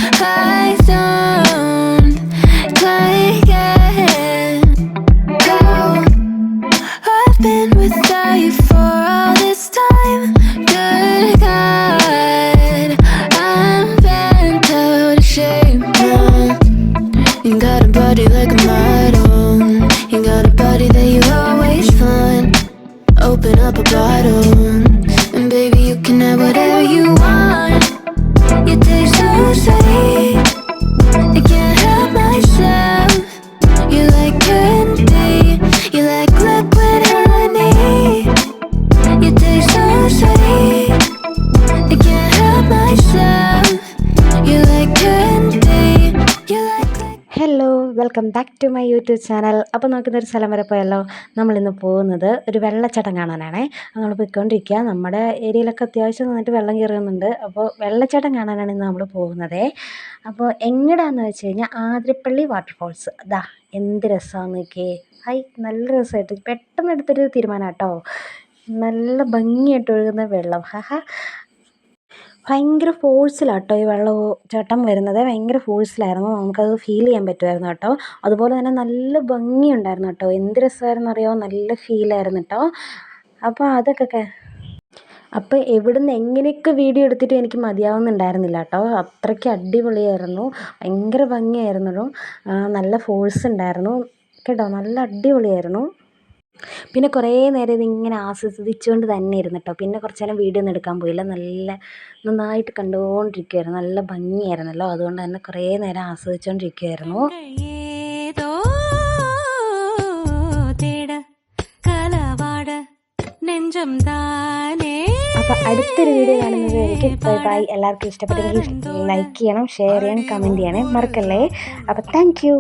I don't like it. Oh, I've been without you for all this time. Good God, I'm bent out of shape now. You got a body like a model. You got a body that you always find. Open up a bottle, and baby you can have whatever you want. You taste so sweet, I can't help myself. You like candy, you like liquid honey. You taste so sweet, I can't help myself. You like candy, you like hello, welcome back to my YouTube channel. അപ്പോൾ നമുക്കിന്നൊരു സ്ഥലം വരെ പോയല്ലോ. നമ്മളിന്ന് പോകുന്നത് ഒരു വെള്ളച്ചാട്ടം കാണാനാണേ. നമ്മൾ പോയിക്കൊണ്ടിരിക്കുക. നമ്മുടെ ഏരിയയിലൊക്കെ അത്യാവശ്യം നന്നായിട്ട് വെള്ളം കയറുന്നുണ്ട്. അപ്പോൾ വെള്ളച്ചാട്ടം കാണാനാണ് ഇന്ന് നമ്മൾ പോകുന്നത്. അപ്പോൾ എങ്ങടാന്ന് വെച്ച് കഴിഞ്ഞാൽ ആതിരപ്പള്ളി വാട്ടർഫോൾസ്. അതാ എന്ത് രസമാണെന്ന് നോക്കിയേ. ഹൈ, നല്ല രസമായിട്ട് പെട്ടെന്ന് എടുത്തൊരു തീരുമാനം കേട്ടോ. നല്ല ഭംഗിയായിട്ട് ഒഴുകുന്ന വെള്ളം. ഹാ, ഭയങ്കര ഫോഴ്സിലാട്ടോ ഈ വെള്ളച്ചാട്ടം വരുന്നത്. ഭയങ്കര ഫോഴ്സിലായിരുന്നു. നമുക്കത് ഫീൽ ചെയ്യാൻ പറ്റുമായിരുന്നു കേട്ടോ. അതുപോലെ തന്നെ നല്ല ഭംഗിയുണ്ടായിരുന്നു കേട്ടോ. എന്ത് രസമായിരുന്നു അറിയാമോ, നല്ല ഫീലായിരുന്നു കേട്ടോ. അപ്പോൾ എവിടുന്ന് എങ്ങനെയൊക്കെ വീഡിയോ എടുത്തിട്ടും എനിക്ക് മതിയാവുന്നുണ്ടായിരുന്നില്ല കേട്ടോ. അത്രയ്ക്ക് അടിപൊളിയായിരുന്നു, ഭയങ്കര ഭംഗിയായിരുന്നു. നല്ല ഫോഴ്സ് ഉണ്ടായിരുന്നു കേട്ടോ, നല്ല അടിപൊളിയായിരുന്നു. പിന്നെ കുറേ നേരം ഇതിങ്ങനെ ആസ്വദിച്ചുകൊണ്ട് തന്നെ ഇരുന്നു കേട്ടോ. പിന്നെ കുറച്ച് നേരം വീഡിയോ ഒന്നും എടുക്കാൻ പോയില്ല. നന്നായിട്ട് കണ്ടുകൊണ്ടിരിക്കുമായിരുന്നു. നല്ല ഭംഗിയായിരുന്നല്ലോ, അതുകൊണ്ട് തന്നെ കുറേ നേരം ആസ്വദിച്ചുകൊണ്ടിരിക്കുമായിരുന്നു. ഏതോ തേട കലവാട നെഞ്ചം താനേ. അപ്പോൾ അടുത്തൊരു വീഡിയോ കാണുന്നത് എനിക്ക് ബൈ. എല്ലാവർക്കും ഇഷ്ടപ്പെട്ടെങ്കിൽ ലൈക്ക് ചെയ്യണം, ഷെയർ ചെയ്യണം, കമൻറ്റ് ചെയ്യണം മറക്കല്ലേ. അപ്പോൾ താങ്ക് യു.